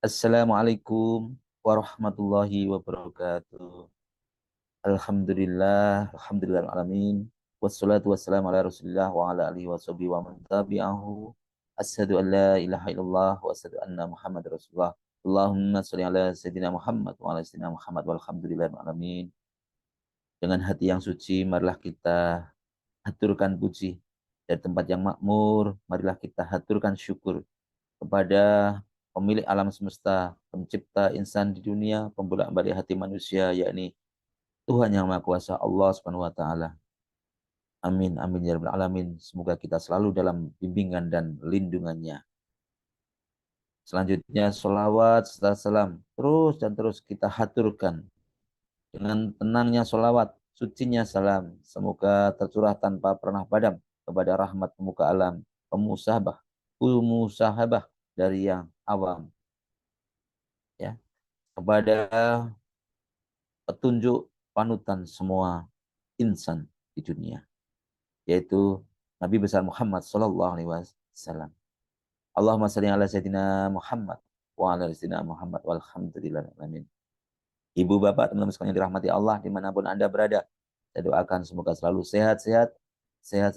Assalamualaikum warahmatullahi wabarakatuh. Alhamdulillah, wassalatu wassalamu ala rasulillah wa ala alihi wa sahbihi wa man tabi'ahu. Asyhadu an la ilaha illallah wa asyhadu anna Muhammad Rasulullah. Allahumma sholli ala sayyidina Muhammad wa ala sayyidina Muhammad walhamdulillahi alamin. Dengan hati yang suci, marilah kita haturkan puji dari tempat yang makmur, marilah kita haturkan syukur kepada pemilik alam semesta, pencipta insan di dunia, pembolak-balik hati manusia, yakni Tuhan yang Maha Kuasa, Allah Subhanahu wa taala. Amin amin ya rabbal alamin. Semoga kita selalu dalam bimbingan dan lindungannya. Selanjutnya sholawat serta salam terus dan terus kita haturkan dengan tenangnya sholawat, sucinya salam. Semoga tercurah tanpa pernah padam kepada rahmat pemuka alam, pemusahabah dari yang awam, ya, kepada petunjuk panutan semua insan di dunia, yaitu Nabi besar Muhammad Sallallahu Alaihi Wasallam. Allahumma salli ala Sayyidina Muhammad wa ala Sayyidina Muhammad walhamdulillahirrahmanirrahim. Ibu bapak teman-teman sekalian yang dirahmati Allah dimanapun Anda berada, saya doakan semoga selalu sehat-sehat, sehat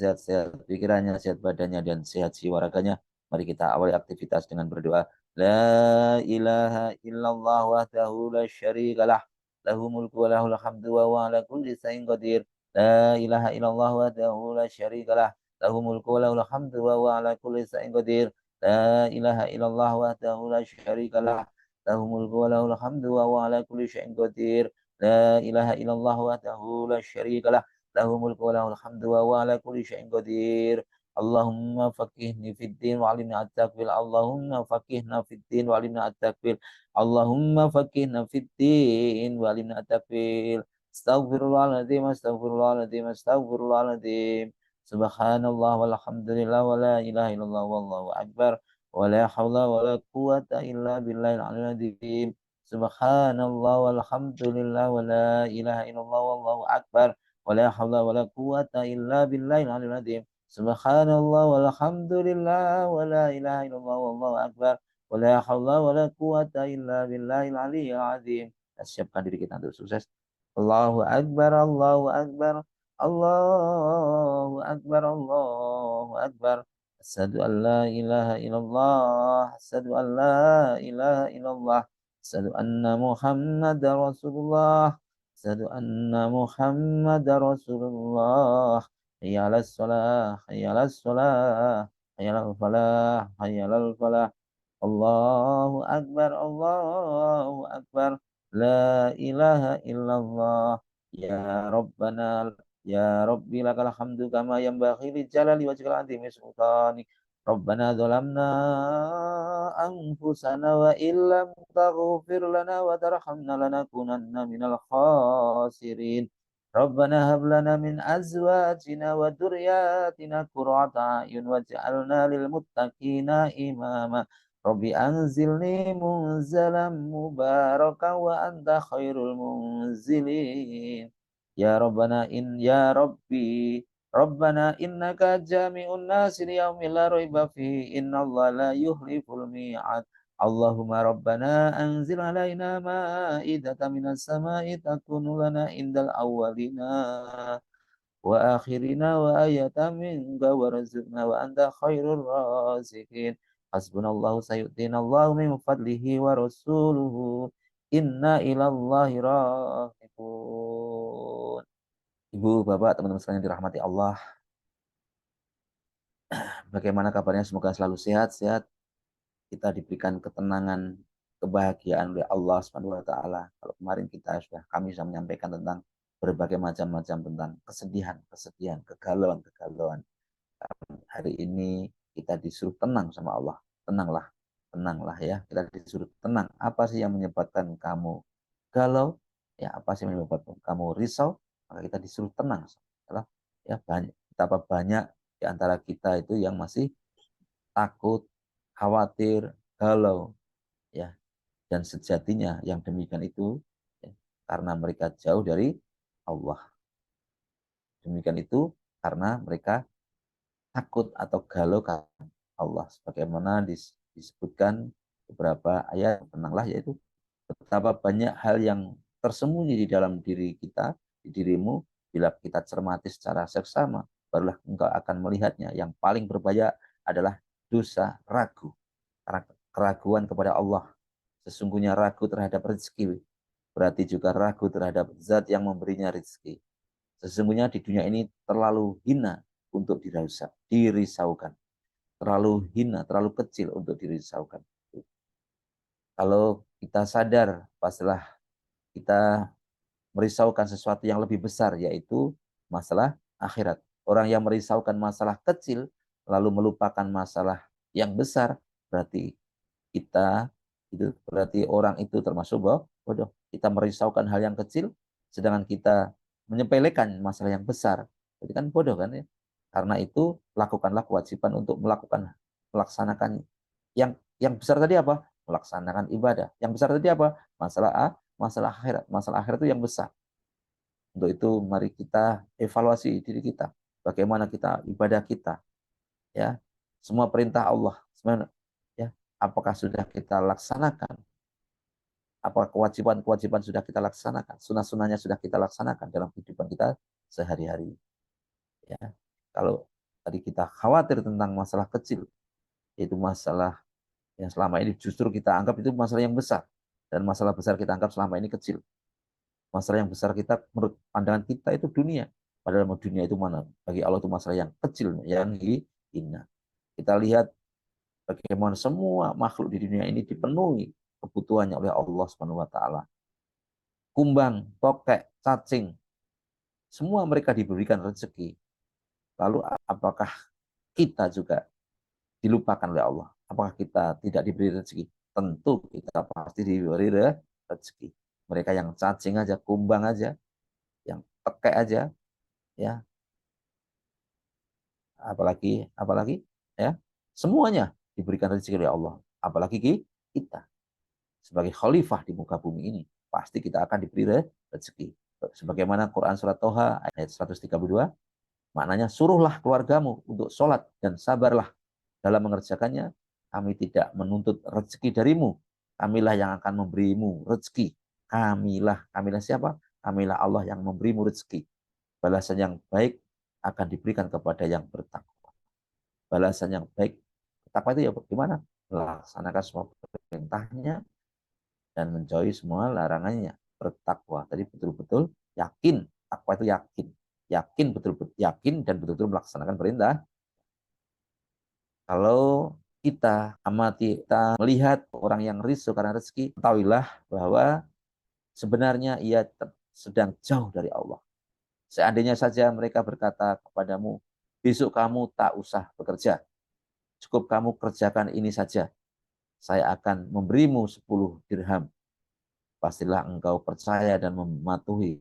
pikirannya, sehat badannya, dan sehat jiwa raganya. Mari kita awali aktivitas dengan berdoa. La ilaha illallah wahdahu la syarikalah, lahu mulku wa lahul hamdu wa huwa ala kulli syai'in qadir. La ilaha illallah wahdahu la syarikalah, lahu mulku wa lahul hamdu wa huwa ala kulli syai'in qadir. La ilaha illallah wahdahu la syarikalah, lahu mulku wa lahul hamdu wa huwa ala kulli syai'in qadir. La ilaha illallah wahdahu la syarikalah, lahu mulku wa lahul hamdu wa huwa ala kulli syai'in qadir. Allahumma faqihni fid din wa alimni at-takwil. Allahumma faqihna fid din wa alimni at-takwil. Allahumma faqihna fid din wa alimni at-takwil. Astaghfirullahaladzim, astaghfirullahaladzim, astaghfirullahaladzim. Subhanallah walhamdulillah wa la ilaha illallah wallahu akbar. Wa la hawla wa la quwata illa billahil aliyyil azim. Subhanallah walhamdulillah wa la ilaha illallah wallahu akbar. Wa la hawla wa la quwata illa billahil aliyyil azim. Subhanallah walhamdulillah wa la ilaha illallah wallahu akbar. Wa la hawla wa la quwata illa billahil aliyyil azim. Kita siapkan diri kita untuk sukses. Allahu akbar, Allahu akbar, Allahu akbar, Allahu akbar. Asyhadu an la ilaha illallah, asyhadu an la ilaha illallah, asyhadu anna Muhammadar Rasulullah, asyhadu anna Muhammadar Rasulullah. Hayya 'alas shalah, hayya 'alas shalah, hayya 'alal falah, hayya 'alal falah. Allahu akbar, Allahu akbar. La ilaha illallah. Ya Rabbana, ya Rabbi lakal hamdu kama yanbaghi li jalali wajhikal azimi sultani. Rabbana zalamna anfusana wa illam taghfir lana wa tarhamna lanakunanna minal khasirin. Rabbana hab lana min azwajina wa dzurriyyatina qurrata a'yun waj'alna lil muttaqina imama. Rabbi anzilni munzalan mubarakan wa anta khairul munzilin. Ya Rabbana ya Rabbi, Rabbana innaka jami'un nasi liyaumin la raiba fihi innallaha la yuhliful mi'ad. Allahumma Rabbana anzil alaina ma'idatan minas sama'i takunu lana indal awwalina wa akhirina wa ayatan minka warzuqna wa anta khairur raziqin. Hasbunallahu sayyidina Allahu min fadlihi wa rasuluhu inna ilallahi raghibun. Ibu, bapak, teman-teman sekalian yang dirahmati Allah, bagaimana kabarnya? Semoga selalu sehat-sehat. Kita diberikan ketenangan, kebahagiaan oleh Allah Subhanahu wa taala. Kalau kemarin kami sudah menyampaikan tentang berbagai macam-macam tentang kesedihan, kegalauan. Hari ini kita disuruh tenang sama Allah. Tenanglah ya. Kita disuruh tenang. Apa sih yang menyebabkan kamu galau? Ya, apa sih yang menyebabkan kamu risau? Maka kita disuruh tenang. Ya, betapa banyak di antara kita itu yang masih takut, khawatir, galau, ya. Dan sejatinya yang demikian itu, ya, karena mereka jauh dari Allah. Demikian itu karena mereka takut atau galau karena Allah. Sebagaimana disebutkan beberapa ayat tenanglah, yaitu betapa banyak hal yang tersembunyi di dalam diri kita, di dirimu. Bila kita cermati secara seksama, barulah engkau akan melihatnya. Yang paling berbahaya adalah dosa ragu. Karena keraguan kepada Allah. Sesungguhnya ragu terhadap rezeki, berarti juga ragu terhadap zat yang memberinya rezeki. Sesungguhnya di dunia ini terlalu hina untuk dirisaukan. Terlalu hina, terlalu kecil untuk dirisaukan. Kalau kita sadar, pastilah kita merisaukan sesuatu yang lebih besar, yaitu masalah akhirat. Orang yang merisaukan masalah kecil, lalu melupakan masalah yang besar, berarti berarti orang itu termasuk bodoh. Kita merisaukan hal yang kecil, sedangkan kita menyepelekan masalah yang besar. Jadi kan bodoh kan ya. Karena itu lakukanlah kewajiban untuk melaksanakan yang besar tadi apa? Melaksanakan ibadah. Yang besar tadi apa? Masalah akhirat. Masalah akhirat itu yang besar. Untuk itu mari kita evaluasi diri kita. Bagaimana kita ibadah kita, ya. Semua perintah Allah, ya. Apakah sudah kita laksanakan? Apa kewajiban-kewajiban sudah kita laksanakan? Sunnah-sunnahnya sudah kita laksanakan dalam kehidupan kita sehari-hari, ya. Kalau tadi kita khawatir tentang masalah kecil, yaitu masalah yang selama ini justru kita anggap itu masalah yang besar, dan masalah besar kita anggap selama ini kecil. Masalah yang besar kita menurut pandangan kita itu dunia. Padahal dunia itu mana? Bagi Allah itu masalah yang kecil, yang hina. Kita lihat bagaimana semua makhluk di dunia ini dipenuhi kebutuhannya oleh Allah Subhanahu wa taala. Kumbang, tokek, cacing, semua mereka diberikan rezeki. Lalu apakah kita juga dilupakan oleh Allah? Apakah kita tidak diberi rezeki? Tentu kita pasti diberi rezeki. Mereka yang cacing aja, kumbang aja, yang tokek aja, ya, apalagi ya, semuanya diberikan rezeki oleh Allah, apalagi kita sebagai khalifah di muka bumi ini pasti kita akan diberi rezeki. Sebagaimana Quran surat Toha ayat 132, maknanya suruhlah keluargamu untuk sholat dan sabarlah dalam mengerjakannya. Kami tidak menuntut rezeki darimu, kamilah yang akan memberimu rezeki. Kamilah siapa? Kamilah Allah yang memberimu rezeki. Balasan yang baik akan diberikan kepada yang bertakwa. Balasan yang baik, takwa itu ya bagaimana? Melaksanakan semua perintahnya dan menjauhi semua larangannya. Bertakwa tadi betul-betul yakin. Takwa itu yakin, betul-betul yakin dan betul-betul melaksanakan perintah. Kalau kita amati, kita melihat orang yang risau karena rezeki, ketahuilah bahwa sebenarnya ia sedang jauh dari Allah. Seandainya saja mereka berkata kepadamu, besok kamu tak usah bekerja, cukup kamu kerjakan ini saja, saya akan memberimu 10 dirham. Pastilah engkau percaya dan mematuhi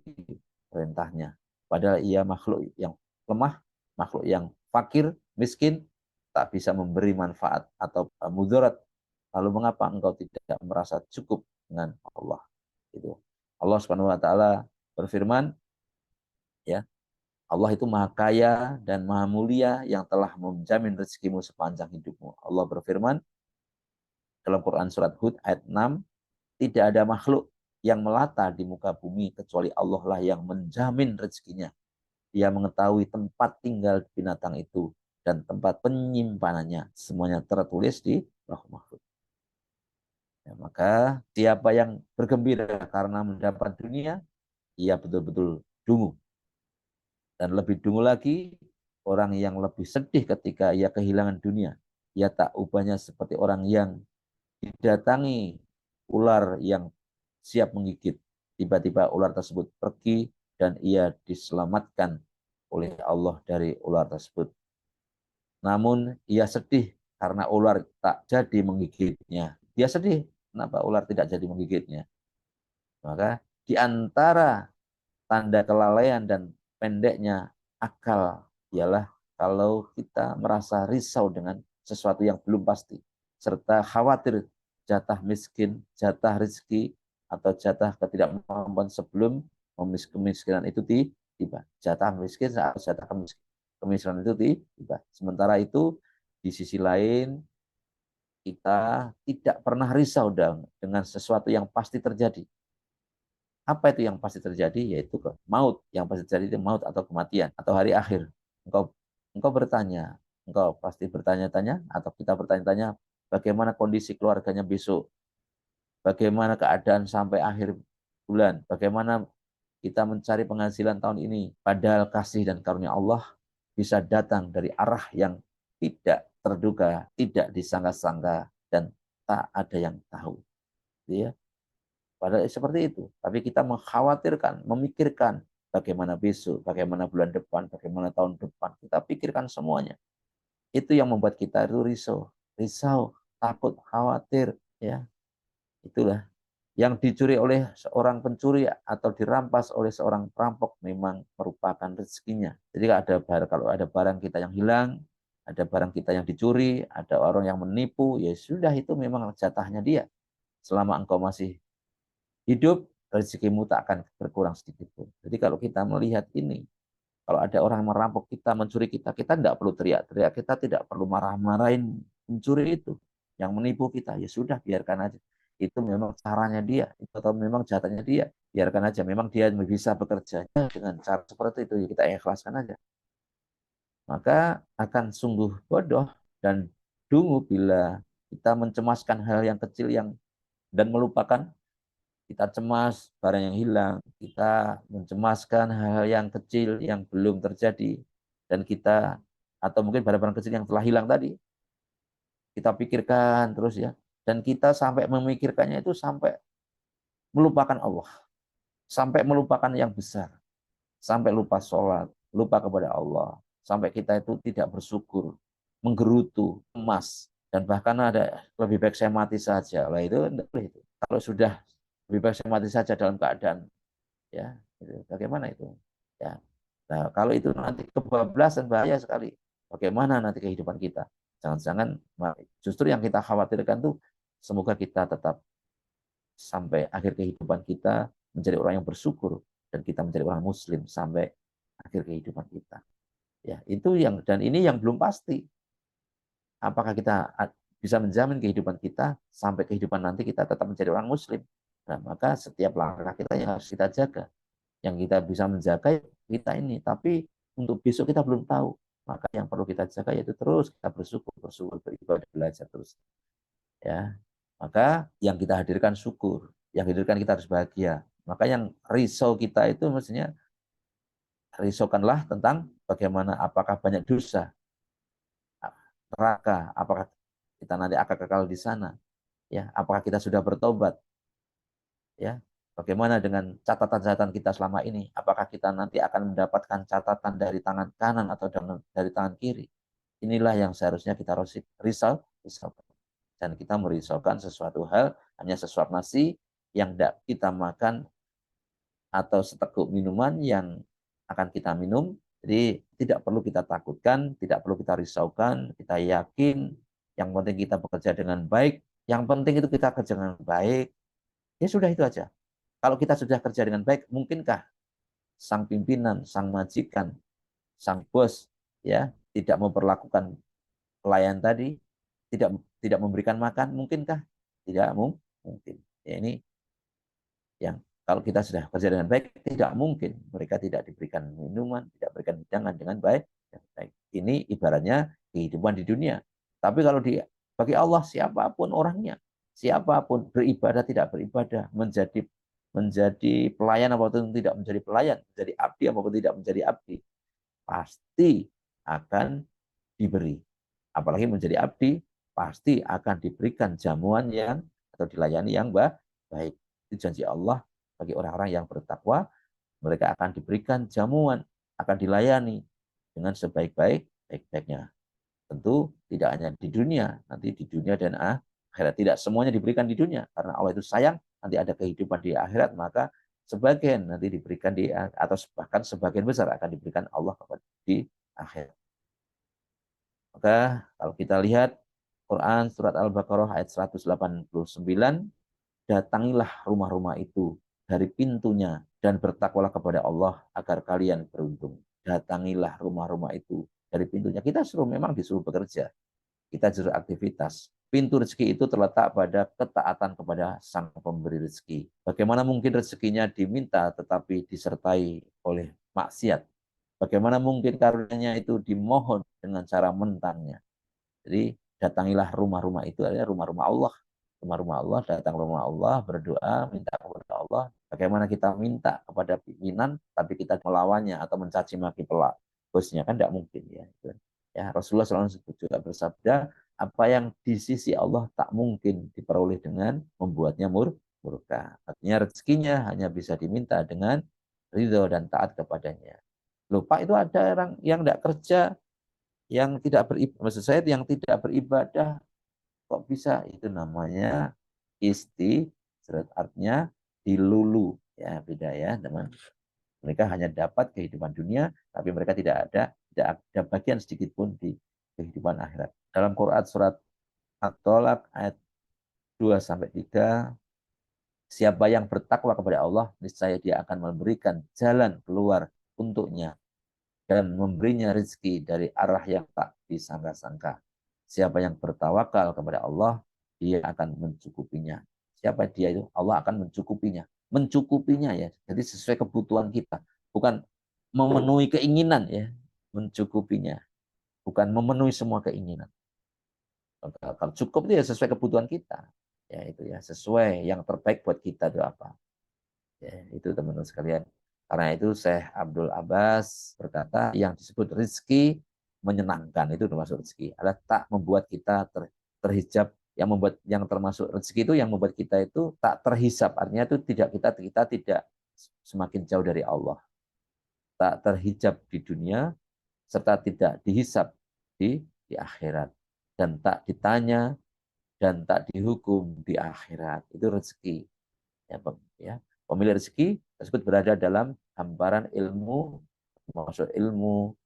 perintahnya. Padahal ia makhluk yang lemah, makhluk yang fakir, miskin, tak bisa memberi manfaat atau mudarat. Lalu mengapa engkau tidak merasa cukup dengan Allah? Itu. Allah Subhanahu wa taala berfirman, ya, Allah itu maha kaya dan maha mulia yang telah menjamin rezekimu sepanjang hidupmu. Allah berfirman dalam Quran surat Hud ayat 6, tidak ada makhluk yang melata di muka bumi kecuali Allah lah yang menjamin rezekinya. Dia mengetahui tempat tinggal binatang itu dan tempat penyimpanannya. Semuanya tertulis di Lauh Mahfuz. Ya, maka siapa yang bergembira karena mendapat dunia, ia betul-betul dungu. Dan lebih dungu lagi, orang yang lebih sedih ketika ia kehilangan dunia. Ia tak ubahnya seperti orang yang didatangi ular yang siap menggigit. Tiba-tiba ular tersebut pergi dan ia diselamatkan oleh Allah dari ular tersebut. Namun ia sedih karena ular tak jadi menggigitnya. Dia sedih kenapa ular tidak jadi menggigitnya. Maka di antara tanda kelalaian dan pendeknya akal ialah kalau kita merasa risau dengan sesuatu yang belum pasti, serta khawatir jatah miskin, jatah rezeki, atau jatah ketidakmampuan sebelum kemiskinan itu tiba. Jatah miskin atau jatah kemiskinan itu tiba. Sementara itu, di sisi lain, kita tidak pernah risau dengan sesuatu yang pasti terjadi. Apa itu yang pasti terjadi? Yaitu maut. Yang pasti terjadi itu maut atau kematian atau hari akhir. Engkau engkau bertanya, engkau pasti bertanya-tanya atau kita bertanya-tanya bagaimana kondisi keluarganya besok, bagaimana keadaan sampai akhir bulan, bagaimana kita mencari penghasilan tahun ini. Padahal kasih dan karunia Allah bisa datang dari arah yang tidak terduga, tidak disangka-sangka, dan tak ada yang tahu. Ya, padahal seperti itu. Tapi kita mengkhawatirkan, memikirkan bagaimana besok, bagaimana bulan depan, bagaimana tahun depan. Kita pikirkan semuanya. Itu yang membuat kita itu risau, takut, khawatir. Ya, itulah yang dicuri oleh seorang pencuri atau dirampas oleh seorang perampok memang merupakan rezekinya. Jadi kalau ada barang kita yang hilang, ada barang kita yang dicuri, ada orang yang menipu, ya sudah itu memang jatahnya dia. Selama engkau masih hidup, rezekimu tak akan berkurang sedikit pun. Jadi kalau kita melihat ini, kalau ada orang merampok kita, mencuri kita, kita tidak perlu teriak-teriak, kita tidak perlu marah-marahin pencuri itu, yang menipu kita, ya sudah biarkan aja. Itu memang caranya dia, itu atau memang jatahnya dia, biarkan aja. Memang dia bisa bekerja dengan cara seperti itu, ya kita ikhlaskan aja. Maka akan sungguh bodoh dan dungu bila kita mencemaskan hal yang kecil dan melupakan. Kita cemas barang yang hilang, kita mencemaskan hal-hal yang kecil yang belum terjadi, dan kita, atau mungkin barang-barang kecil yang telah hilang tadi, kita pikirkan terus ya, dan kita sampai memikirkannya itu sampai melupakan Allah, sampai melupakan yang besar, sampai lupa sholat, lupa kepada Allah, sampai kita itu tidak bersyukur, menggerutu, emas, dan bahkan ada lebih baik saya mati saja. Lah itu enggak boleh itu. Kalau sudah lebih baik saya mati saja dalam keadaan, ya gitu. Bagaimana itu, ya. Nah, kalau itu nanti kebablasan, bahaya sekali. Bagaimana nanti kehidupan kita? Jangan-jangan justru yang kita khawatirkan tuh semoga kita tetap sampai akhir kehidupan kita menjadi orang yang bersyukur, dan kita menjadi orang muslim sampai akhir kehidupan kita. Ya, itu dan ini yang belum pasti. Apakah kita bisa menjamin kehidupan kita sampai kehidupan nanti kita tetap menjadi orang muslim? Nah, maka setiap langkah kita yang harus kita jaga. Yang kita bisa menjaga kita ini, tapi untuk besok kita belum tahu. Maka yang perlu kita jaga yaitu terus kita bersyukur, beribadah, belajar terus. Ya, maka yang kita hadirkan syukur, yang hadirkan kita harus bahagia. Maka yang risau kita itu maksudnya risaukanlah tentang bagaimana, apakah banyak dosa, neraka, apakah kita nanti akan kekal di sana, ya, apakah kita sudah bertobat, ya, bagaimana dengan catatan-catatan kita selama ini, apakah kita nanti akan mendapatkan catatan dari tangan kanan atau dari tangan kiri. Inilah yang seharusnya kita risau, dan kita merisaukan sesuatu hal hanya sesuap nasi yang tidak kita makan atau seteguk minuman yang akan kita minum. Jadi tidak perlu kita takutkan, tidak perlu kita risaukan, kita yakin yang penting kita bekerja dengan baik, yang penting itu kita kerja dengan baik. Ya sudah itu aja. Kalau kita sudah kerja dengan baik, mungkinkah sang pimpinan, sang majikan, sang bos ya tidak memperlakukan pelayan tadi, tidak tidak memberikan makan, mungkinkah? Tidak mungkin. Ya, ini yang kalau kita sudah kerja dengan baik, tidak mungkin mereka tidak diberikan minuman, tidak diberikan hidangan dengan baik. Ini ibaratnya kehidupan di dunia. Tapi kalau bagi Allah, siapapun orangnya, siapapun beribadah tidak beribadah, menjadi pelayan apapun tidak menjadi pelayan, menjadi abdi apapun tidak menjadi abdi, pasti akan diberi. Apalagi menjadi abdi, pasti akan diberikan jamuan yang atau dilayani yang baik. Itu janji Allah bagi orang-orang yang bertakwa, mereka akan diberikan jamuan, akan dilayani dengan sebaik-baiknya. Tentu tidak hanya di dunia, nanti di dunia dan akhirat. Tidak semuanya diberikan di dunia, karena Allah itu sayang, nanti ada kehidupan di akhirat, maka sebagian nanti diberikan atau bahkan sebagian besar akan diberikan Allah di akhirat. Maka kalau kita lihat Quran surat Al-Baqarah ayat 189, datangilah rumah-rumah itu dari pintunya dan bertakwalah kepada Allah agar kalian beruntung. Datangilah rumah-rumah itu dari pintunya. Kita memang disuruh bekerja, kita disuruh aktivitas. Pintu rezeki itu terletak pada ketaatan kepada sang pemberi rezeki. Bagaimana mungkin rezekinya diminta tetapi disertai oleh maksiat? Bagaimana mungkin karunia itu dimohon dengan cara mentangnya? Jadi datangilah rumah-rumah itu adalah rumah-rumah Allah. Rumah-rumah Allah, datang rumah Allah, berdoa, minta kepada Allah. Bagaimana kita minta kepada pimpinan, tapi kita melawannya atau mencaci maki pelak bosnya, kan tidak mungkin ya. Ya, Rasulullah SAW juga bersabda, apa yang di sisi Allah tak mungkin diperoleh dengan membuatnya murka. Artinya rezekinya hanya bisa diminta dengan ridho dan taat kepadanya. Lupa itu ada orang yang tidak kerja, yang tidak beribadah, maksud saya yang tidak beribadah, kok bisa? Itu namanya istidrat, artinya dilulu, ya beda ya teman. Mereka hanya dapat kehidupan dunia, tapi mereka tidak ada bagian sedikit pun di kehidupan akhirat. Dalam Quran surat At-Tolak ayat 2-3, siapa yang bertakwa kepada Allah, niscaya dia akan memberikan jalan keluar untuknya dan memberinya rezeki dari arah yang tak disangka-sangka. Siapa yang bertawakal kepada Allah, dia akan mencukupinya. Siapa dia itu? Allah akan mencukupinya. Mencukupinya ya. Jadi sesuai kebutuhan kita. Bukan memenuhi keinginan ya. Mencukupinya. Bukan memenuhi semua keinginan. Kalau cukup itu ya sesuai kebutuhan kita. Ya itu ya. Sesuai yang terbaik buat kita itu apa. Ya, itu teman-teman sekalian. Karena itu Syekh Abdul Abbas berkata, yang disebut rezeki menyenangkan itu termasuk rezeki. Adalah tak membuat kita terhijab, yang termasuk rezeki itu yang membuat kita itu tak terhisap. Artinya itu kita tidak semakin jauh dari Allah. Tak terhijab di dunia serta tidak dihisap di akhirat, dan tak ditanya dan tak dihukum di akhirat. Itu rezeki. Ya, pemilik rezeki tersebut berada dalam hamparan ilmu, maksud ilmu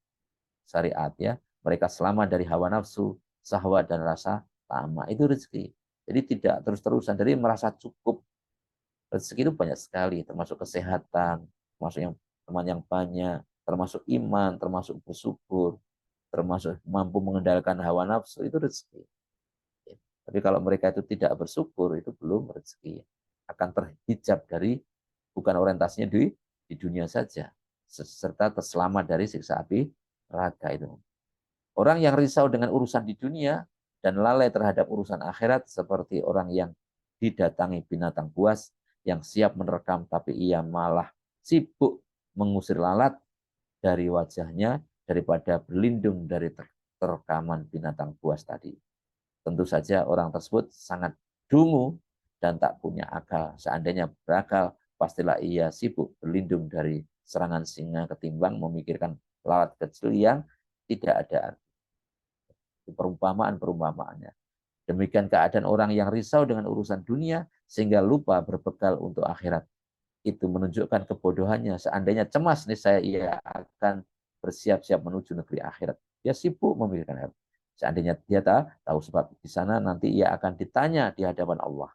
syariat ya. Mereka selamat dari hawa nafsu, syahwat dan rasa tamak. Itu rezeki. Jadi tidak terus-terusan. Jadi merasa cukup. Rezeki itu banyak sekali, termasuk kesehatan, termasuk yang teman yang banyak, termasuk iman, termasuk bersyukur, termasuk mampu mengendalikan hawa nafsu, itu rezeki. Tapi kalau mereka itu tidak bersyukur, itu belum rezeki. Akan terhijab dari, bukan orientasinya di dunia saja, serta terselamat dari siksa api neraka itu. Orang yang risau dengan urusan di dunia dan lalai terhadap urusan akhirat seperti orang yang didatangi binatang buas yang siap menerkam, tapi ia malah sibuk mengusir lalat dari wajahnya daripada berlindung dari terkaman binatang buas tadi. Tentu saja orang tersebut sangat dungu dan tak punya akal. Seandainya berakal, pastilah ia sibuk berlindung dari serangan singa ketimbang memikirkan lalat kecil yang tidak ada arti. Perumpamaannya. Demikian keadaan orang yang risau dengan urusan dunia sehingga lupa berbekal untuk akhirat. Itu menunjukkan kebodohannya. Seandainya cemas, niscaya ia akan bersiap-siap menuju negeri akhirat. Dia sibuk memikirkan akhirat. Seandainya dia tahu sebab di sana nanti ia akan ditanya di hadapan Allah.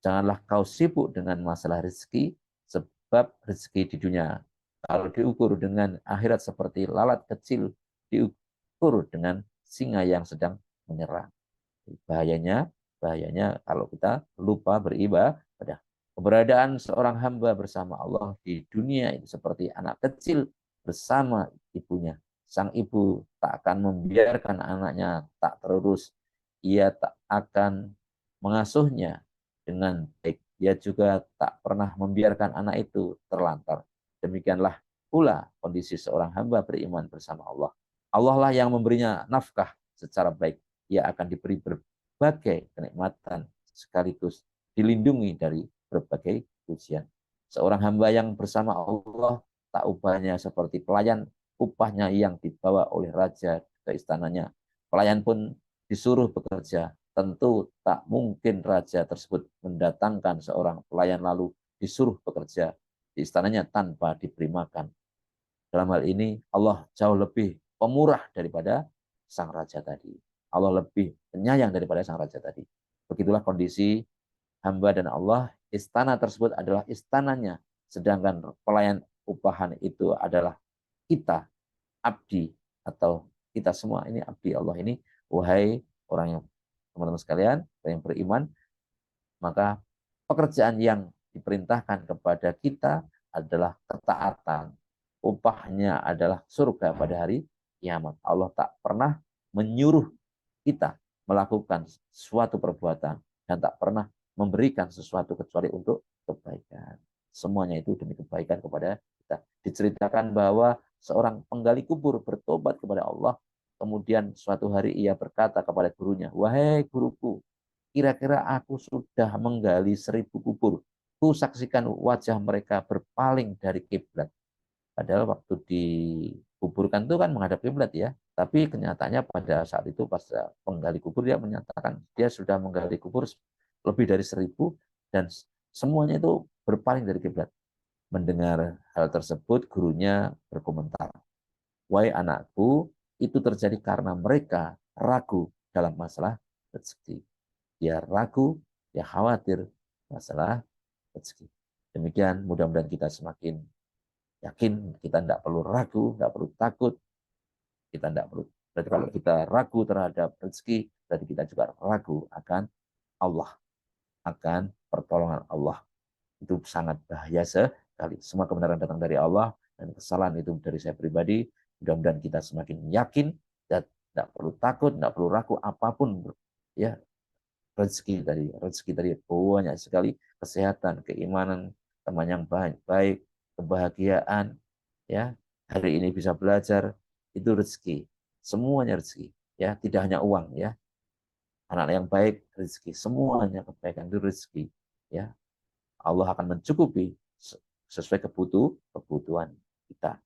Janganlah kau sibuk dengan masalah rezeki, sebab rezeki di dunia kalau diukur dengan akhirat seperti lalat kecil diukur dengan singa yang sedang menyerang. Bahayanya kalau kita lupa beribadah. Keberadaan seorang hamba bersama Allah di dunia itu seperti anak kecil bersama ibunya. Sang ibu tak akan membiarkan anaknya tak terurus. Ia tak akan mengasuhnya dengan baik. Dia juga tak pernah membiarkan anak itu terlantar. Demikianlah pula kondisi seorang hamba beriman bersama Allah. Allah lah yang memberinya nafkah secara baik. Ia akan diberi berbagai kenikmatan sekaligus dilindungi dari berbagai ujian. Seorang hamba yang bersama Allah tak upahnya seperti pelayan upahnya yang dibawa oleh raja ke istananya. Pelayan pun disuruh bekerja. Tentu tak mungkin raja tersebut mendatangkan seorang pelayan lalu disuruh bekerja di istananya tanpa diberi makan. Dalam hal ini Allah jauh lebih pemurah daripada sang raja tadi. Allah lebih penyayang daripada sang raja tadi. Begitulah kondisi hamba dan Allah. Istana tersebut adalah istananya, sedangkan pelayan upahan itu adalah kita, abdi, atau kita semua ini abdi Allah ini. Wahai orang yang teman-teman sekalian yang beriman, maka pekerjaan yang diperintahkan kepada kita adalah ketaatan. Upahnya adalah surga pada hari kiamat. Allah tak pernah menyuruh kita melakukan suatu perbuatan dan tak pernah memberikan sesuatu kecuali untuk kebaikan. Semuanya itu demi kebaikan kepada kita. Diceritakan bahwa seorang penggali kubur bertobat kepada Allah, kemudian suatu hari ia berkata kepada gurunya, "Wahai guruku, kira-kira aku sudah menggali 1.000 kubur. Ku saksikan wajah mereka berpaling dari kiblat." Padahal waktu dikuburkan itu kan menghadap kiblat ya. Tapi kenyataannya pada saat itu pas penggali kubur dia menyatakan dia sudah menggali kubur lebih dari 1.000 dan semuanya itu berpaling dari kiblat. Mendengar hal tersebut gurunya berkomentar, "Wahai anakku, itu terjadi karena mereka ragu dalam masalah rezeki. Dia ragu, dia khawatir masalah rezeki." Demikian mudah-mudahan kita semakin yakin, kita tidak perlu ragu, tidak perlu takut, kita tidak perlu. Berarti kalau kita ragu terhadap rezeki, berarti kita juga ragu akan Allah, akan pertolongan Allah. Itu sangat bahaya sekali. Semua kebenaran datang dari Allah dan kesalahan itu dari saya pribadi. Mudah-mudahan kita semakin yakin dan tidak perlu takut, tidak perlu ragu apapun ya. Rezeki dari banyak sekali, kesehatan, keimanan, teman yang baik, kebahagiaan, ya hari ini bisa belajar, itu rezeki, semuanya rezeki, ya tidak hanya uang, ya anak yang baik rezeki, semuanya kebaikan itu rezeki, ya Allah akan mencukupi sesuai kebutuhan kita.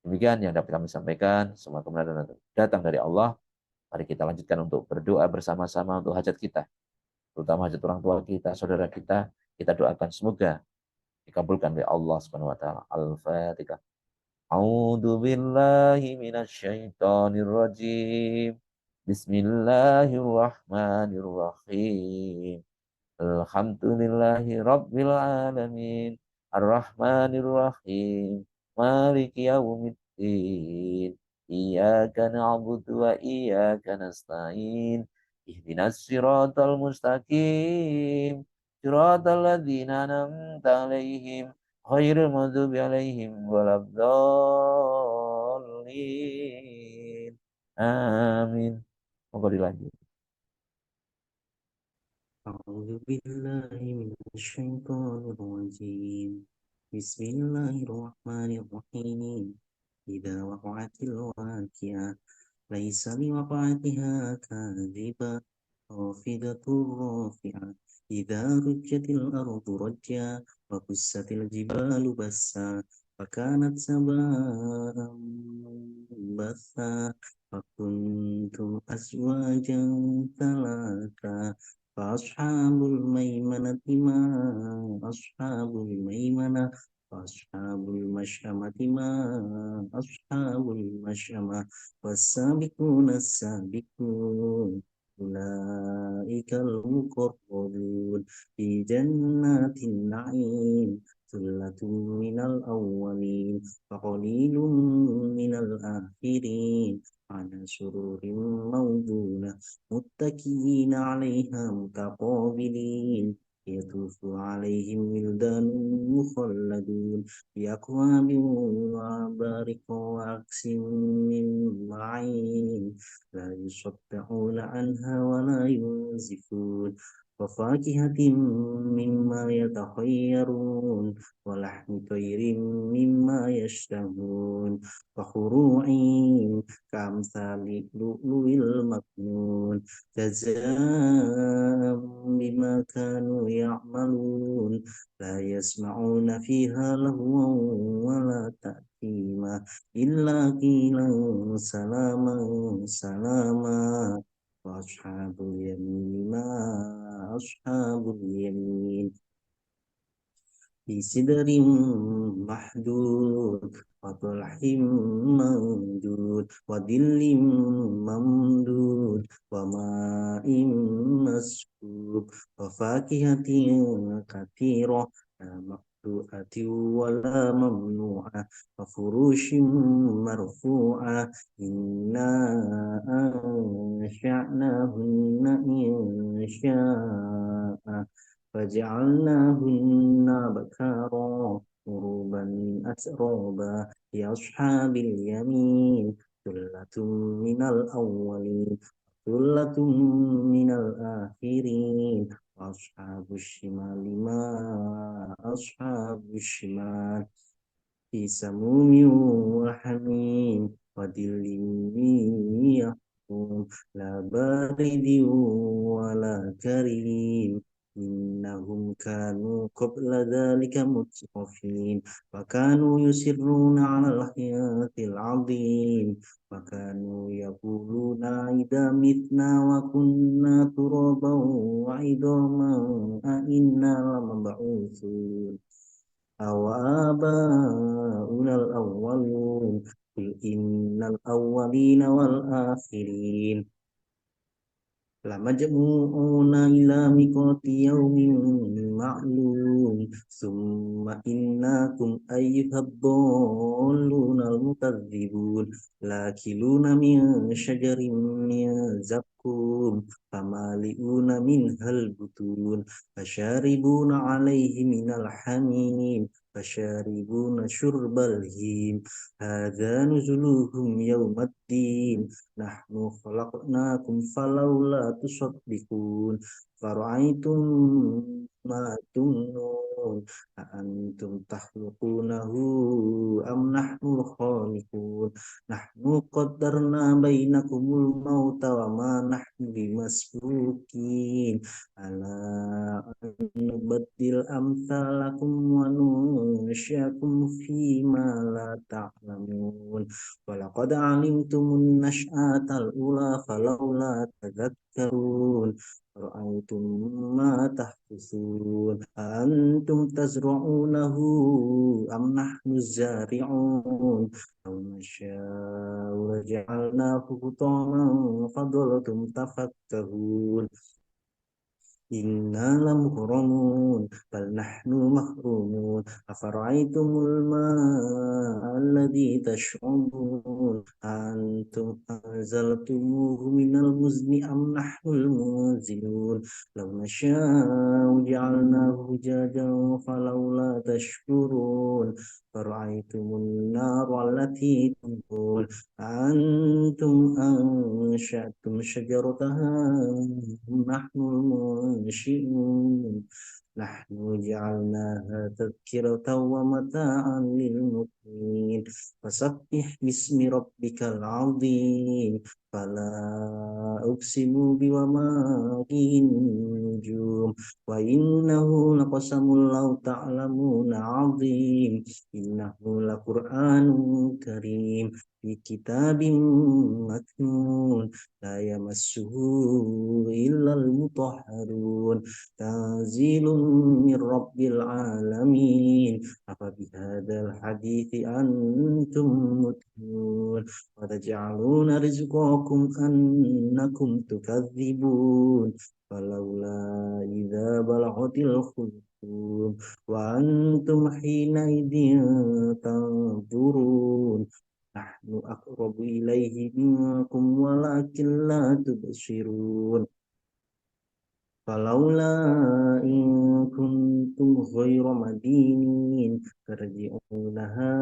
Demikian yang dapat kami sampaikan. Semua kebenaran datang dari Allah. Mari kita lanjutkan untuk berdoa bersama-sama untuk hajat kita, terutama hajat orang tua kita, saudara kita doakan semoga dikabulkan oleh Allah Subhanahu wa taala. Al-Fatihah. A'udzu billahi minasyaitonir rajim. Bismillahirrahmanirrahim. Alhamdulillahi rabbil alamin. Ar-Rahmanir Rahim. Maliki yaumiddin. Iyyaka na'budu wa iyyaka nasta'in. Ihdinas siratal mustaqim. Siratal ladzina an'amta 'alaihim ghairil maghdubi 'alaihim waladdallin. Amin. Monggo dilanjut. أعوذ بالله من الشيطان الرجيم بسم الله الرحمن الرحيم إذا وقعت الواقعة ليس لوقعتها كاذبة خافضة رافعة إذا رجت الأرض رجا وبست الجبال بسا فكانت سباء بثا فكنتم أزواجا ثلاثا فأصحاب الميمنة ما أصحاب الميمنة وأصحاب المشأمة ما أصحاب المشأمة والسابقون السابقون أولئك المقربون في جنات النعيم ثلة من الأولين وقليل من الآخرين على سرور موضونة متكئين عليها متقابلين يطوف عليهم ولدان مخلدون بأكواب وأبارق وعكس من معين لا يصدعون عنها ولا ينزفون وفاكهة مما يتخيرون ولحم طير مما يشتهون وفروع كأمثال اللؤلؤ المكنون جزاء بما كانوا يعملون لا يسمعون فيها لغوا ولا تأثيما إلا قيلا سلاما سلاما وأصحاب اليمين ما أصحاب اليمين في سدر محدود وطلح منضود وظل ممدود وماء مسكوب وفاكهة كثيرة مقطوعة ولا ممنوعة وفروش مرفوعة إنا أنشأناهن إن شاء فجعلناهن بكارا عربا أترابا لأصحاب اليمين ثلة من الأولين ثلة من الآخرين وأصحاب الشمال ما أصحاب الشمال في سموم وحميم وظل من يحكم لا بارد ولا كريم إنهم كانوا قبل ذلك مترفين وكانوا يصرون على الحياة العظيم وكانوا يقولون إذا متنا وكنا ترابا وعظاما أئنا لمبعوثون أو آباؤنا الأولون قل إن الأولين والآخرين لمجموعون إلى ميقات يوم معلوم ثم إنكم أيها الضالون المكذبون لاكلون من شجر من زقوم فمالئون منها البطون فشاربون عليه من الحميم فشاربون شرب الهيم هذا نزلهم يوم الدين نحن خلقناكم فلولا تصدقون فرأيتم ما تمنون أأنتم تخلقونه أم نحن الخالقون نحن قدرنا بينكم الموت وما نحن بمسبوقين ألا أن نبدل أمثالكم وننشئكم فيما لا تعلمون ولقد علمتم النشأة الأولى فلولا تذكرون رأيتم ما تحدثون أأنتم تزرعونه أم نحن الزارعون لو نشاء لجعلناه حطاما فظلتم تفكهون إنا لمغرمون بل نحن محرومون أفرأيتم الماء الذي تشربون أنتم أنزلتموه من المزن أم نحن المنزلون لو نشاء جعلناه أجاجا فلولا تشكرون فرأيتم النار التي تنظرون أنتم أنشأتم شجرتها أم نحن المنشئون نحن جعلناها تذكرة ومتاعا للمقوين فسبح باسم ربك العظيم فلا أقسم بمواقع النجوم وإنه لقسم لو تعلمون عظيم إنه لقرآن كريم في كتاب مكنون لا يمسه إلا المطهرون تنزيل من رب العالمين أفبهذا الحديث أنتم مدهنون وتجعلون رزقكم أنكم تكذبون فلولا إذا بلغت الحلقوم وأنتم حينئذ تنظرون نحن أقرب إليه منكم ولكن لا تبصرون فلولا إن كنتم غير مدينين ترجعونها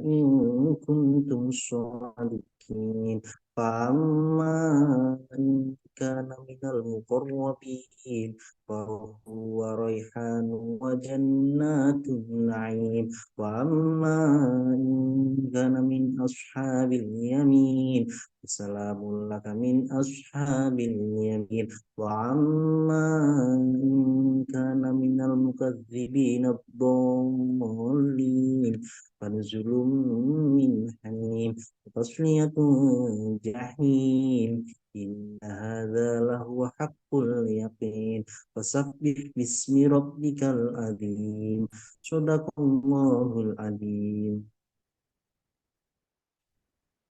إن كنتم صادقين فأما إن كان من المقربين فهو ريحان وجنات النعيم وأما إن كان من أصحاب اليمين فسلام لك من أصحاب اليمين وعما إن كان من المكذبين الضالين فنزل من حميم وتصلية جحيم إن هذا لهو حق اليقين فسبح باسم ربك العظيم صدق الله العظيم